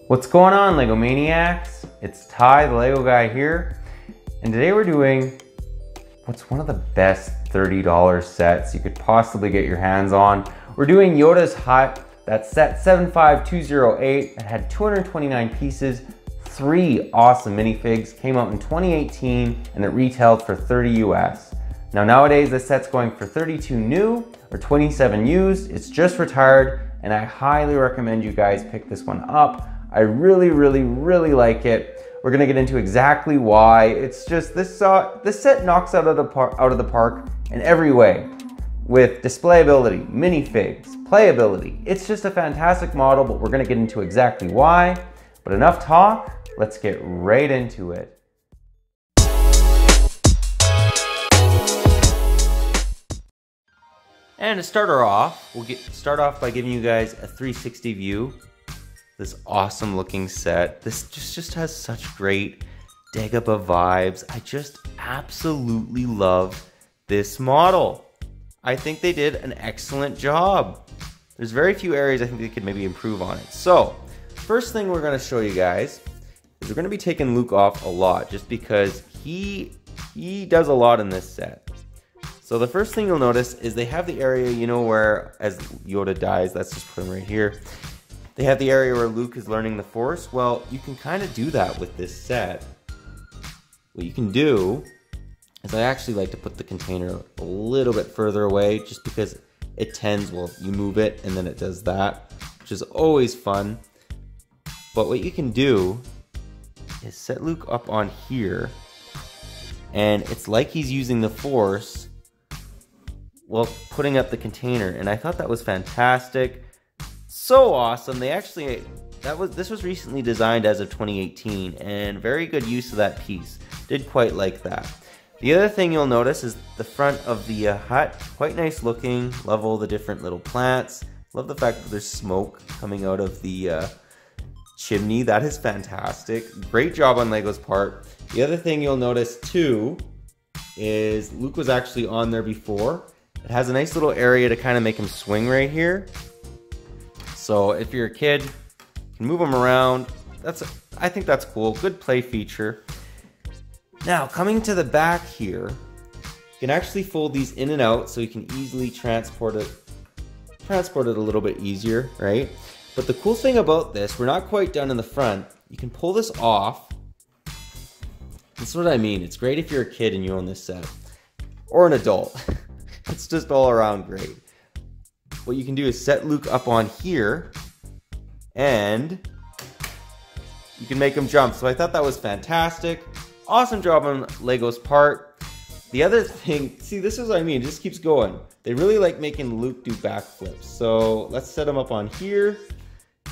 What's going on, Lego Maniacs? It's Ty, the Lego guy here, and today we're doing what's one of the best $30 sets you could possibly get your hands on. We're doing Yoda's Hut. That's set 75208. It had 229 pieces, 3 awesome minifigs, came out in 2018, and it retailed for 30 US. Now nowadays this set's going for 32 new or 27 used. It's just retired, and I highly recommend you guys pick this one up. I really like it. We're gonna get into exactly why. It's just this set knocks out of the park in every way, with displayability, minifigs, playability. It's just a fantastic model, but we're gonna get into exactly why. But enough talk, let's get right into it. And to start her off, we'll start off by giving you guys a 360 view. This awesome looking set. This just has such great Dagobah vibes. I just absolutely love this model. I think they did an excellent job. There's very few areas I think they could maybe improve on it. So, first thing we're gonna show you guys is we're gonna be taking Luke off a lot just because he does a lot in this set. So the first thing you'll notice is they have the area, you know, where as Yoda dies, let's just put him right here. They have the area where Luke is learning the Force. Well, you can kind of do that with this set. What you can do is I actually like to put the container a little bit further away just because it tends, well, you move it and then it does that, which is always fun. But what you can do is set Luke up on here, and it's like he's using the Force while putting up the container, and I thought that was fantastic. So awesome. They actually, this was recently designed as of 2018, and very good use of that piece. Did quite like that. The other thing you'll notice is the front of the hut, quite nice looking. Love all the different little plants. Love the fact that there's smoke coming out of the chimney. That is fantastic. Great job on Lego's part. The other thing you'll notice too is Luke was actually on there before. It has a nice little area to kind of make him swing right here. So if you're a kid, you can move them around. I think that's cool. Good play feature. Now, coming to the back here, you can actually fold these in and out so you can easily transport it a little bit easier, right? But the cool thing about this, we're not quite done in the front. You can pull this off. That's what I mean. It's great if you're a kid and you own this set, or an adult. It's just all around great. What you can do is set Luke up on here, and you can make him jump. So I thought that was fantastic. Awesome job on Lego's part. The other thing, see, this is what I mean, it just keeps going. They really like making Luke do backflips. So let's set him up on here.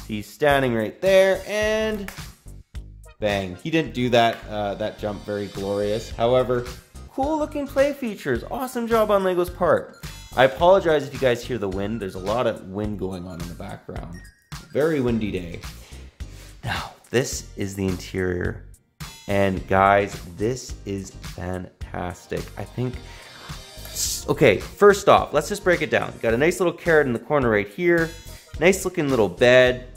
He's standing right there, and bang. He didn't do that jump very glorious. However, cool looking play features. Awesome job on Lego's part. I apologize if you guys hear the wind. There's a lot of wind going on in the background. Very windy day. Now, this is the interior. And guys, this is fantastic. I think, okay, first off, let's just break it down. Got a nice little carrot in the corner right here. Nice looking little bed,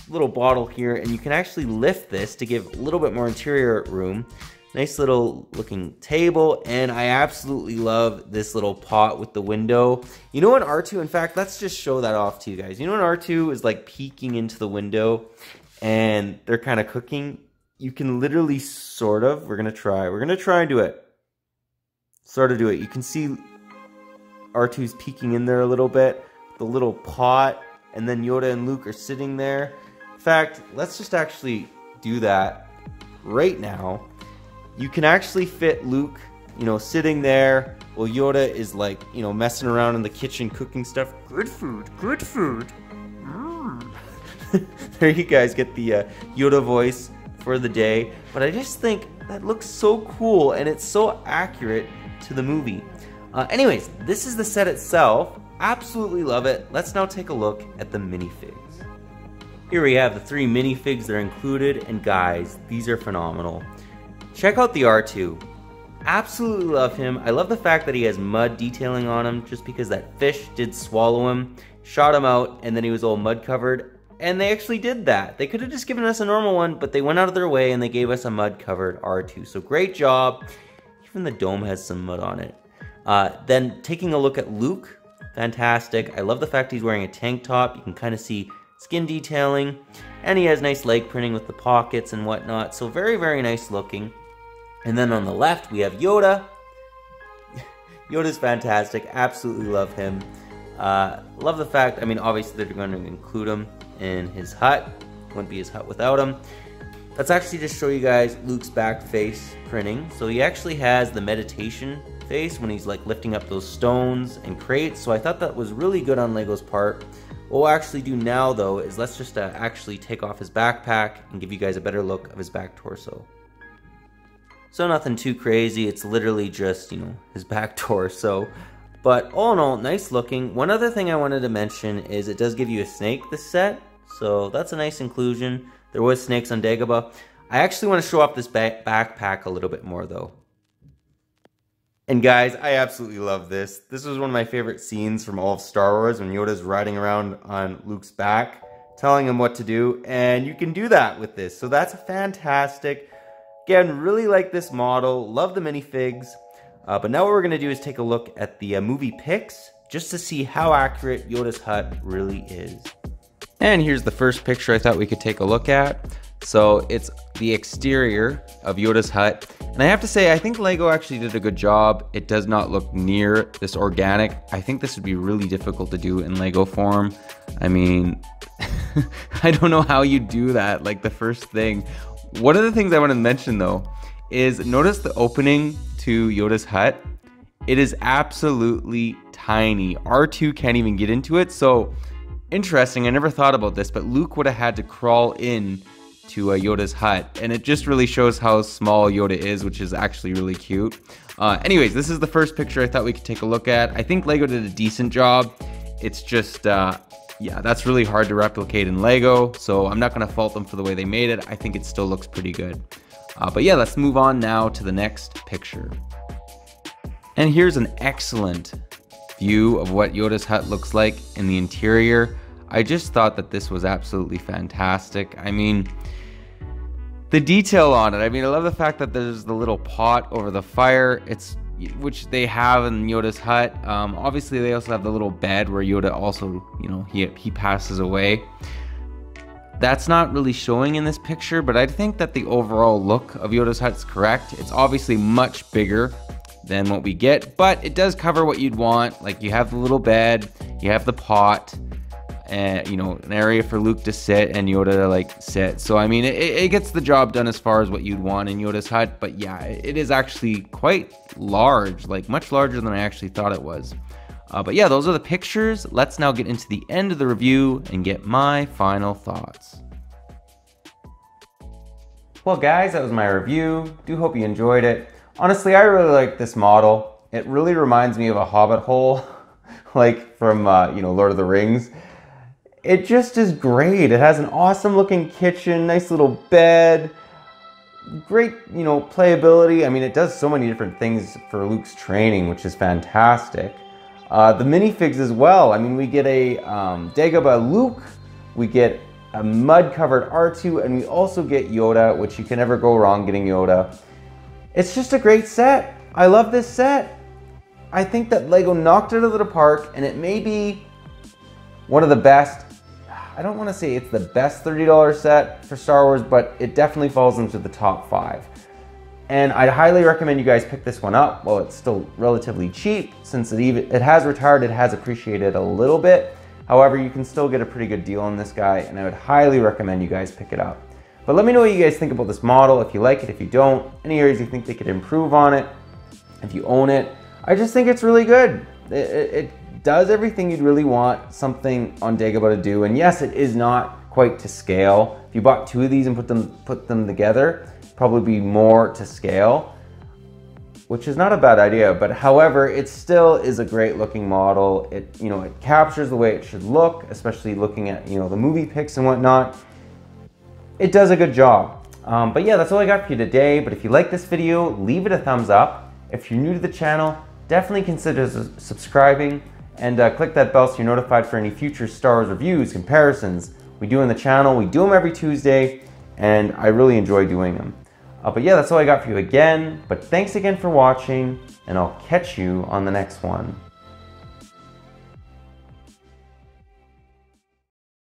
little bottle here, and you can actually lift this to give a little bit more interior room. Nice little looking table, and I absolutely love this little pot with the window. You know, in R2, in fact, let's just show that off to you guys. You know, when R2 is like peeking into the window and they're kind of cooking, you can literally sort of, we're gonna try and do it. Sort of do it. You can see R2's peeking in there a little bit, the little pot, and then Yoda and Luke are sitting there. In fact, let's just actually do that right now. You can actually fit Luke, you know, sitting there while Yoda is like, you know, messing around in the kitchen cooking stuff. Good food, good food. Mm. There you guys get the Yoda voice for the day. But I just think that looks so cool, and it's so accurate to the movie. Anyways, this is the set itself. Absolutely love it. Let's now take a look at the minifigs. Here we have the 3 minifigs that are included, and guys, these are phenomenal. Check out the R2. Absolutely love him. I love the fact that he has mud detailing on him just because that fish did swallow him, shot him out, and then he was all mud covered. And they actually did that. They could have just given us a normal one, but they went out of their way and they gave us a mud-covered R2. So great job. Even the dome has some mud on it. Then taking a look at Luke, fantastic. I love the fact he's wearing a tank top. You can kind of see skin detailing. And he has nice leg printing with the pockets and whatnot. So very, very nice looking. And then on the left, we have Yoda. Yoda's fantastic. Absolutely love him. Love the fact, I mean, obviously they're going to include him in his hut. Wouldn't be his hut without him. Let's actually just show you guys Luke's back face printing. So he actually has the meditation face when he's like lifting up those stones and crates. So I thought that was really good on Lego's part. What we'll actually do now though is let's just actually take off his backpack and give you guys a better look of his back torso. So nothing too crazy. It's literally just, you know, his back torso. But all in all, nice looking. One other thing I wanted to mention is it does give you a snake this set. So that's a nice inclusion. There was snakes on Dagobah. I actually want to show off this backpack a little bit more though. And guys, I absolutely love this. This was one of my favorite scenes from all of Star Wars when Yoda's riding around on Luke's back, telling him what to do. And you can do that with this. So that's fantastic. Again, really like this model. Love the minifigs. But now what we're going to do is take a look at the movie pics just to see how accurate Yoda's hut really is. And here's the first picture I thought we could take a look at. So it's the exterior of Yoda's hut. And I have to say, I think Lego actually did a good job. It does not look near this organic. I think this would be really difficult to do in Lego form. I mean, I don't know how you do that, like the first thing. One of the things I want to mention though is notice the opening to Yoda's hut. It is absolutely tiny. R2 can't even get into it. So interesting, I never thought about this, but Luke would have had to crawl in to Yoda's hut, and it just really shows how small Yoda is, which is actually really cute. Anyways, this is the first picture I thought we could take a look at. I think Lego did a decent job. It's just, yeah, that's really hard to replicate in Lego, so I'm not going to fault them for the way they made it. I think it still looks pretty good. But yeah, let's move on now to the next picture. And here's an excellent view of what Yoda's hut looks like in the interior. I just thought that this was absolutely fantastic. I mean, the detail on it. I mean, I love the fact that there's the little pot over the fire. Which they have in Yoda's hut. Obviously, they also have the little bed where Yoda also, you know, he passes away. That's not really showing in this picture, but I think that the overall look of Yoda's hut is correct. It's obviously much bigger than what we get, but it does cover what you'd want. Like you have the little bed, you have the pot, and you know, an area for Luke to sit and Yoda to like sit. So I mean, it gets the job done as far as what you'd want in Yoda's hut. But yeah, it is actually quite large, like much larger than I actually thought it was. But yeah, those are the pictures. Let's now get into the end of the review and get my final thoughts. Well guys, that was my review. Do hope you enjoyed it. Honestly, I really like this model. It really reminds me of a Hobbit hole, like from you know, Lord of the Rings. It just is great. It has an awesome looking kitchen, nice little bed, great, you know, playability. I mean, it does so many different things for Luke's training, which is fantastic. The minifigs as well. I mean, we get a Dagobah Luke, we get a mud-covered R2, and we also get Yoda, which you can never go wrong getting Yoda. It's just a great set. I love this set. I think that Lego knocked it out of the park, and it may be one of the best. I don't want to say it's the best $30 set for Star Wars, but it definitely falls into the top 5. And I'd highly recommend you guys pick this one up. Well, it's still relatively cheap since it has retired, it has appreciated a little bit. However, you can still get a pretty good deal on this guy, and I would highly recommend you guys pick it up. But let me know what you guys think about this model, if you like it, if you don't, any areas you think they could improve on it, if you own it. I just think it's really good. It does everything you'd really want something on Dagobah to do, and yes, it is not quite to scale. If you bought 2 of these and put them together, probably be more to scale, which is not a bad idea. But however, it still is a great looking model. It, you know, it captures the way it should look, especially looking at, you know, the movie pics and whatnot. It does a good job. But yeah, that's all I got for you today. But if you like this video, leave it a thumbs up. If you're new to the channel, definitely consider subscribing and click that bell so you're notified for any future Star Wars reviews, comparisons, we do on the channel. We do them every Tuesday, and I really enjoy doing them. But yeah, that's all I got for you again. But thanks again for watching, and I'll catch you on the next one.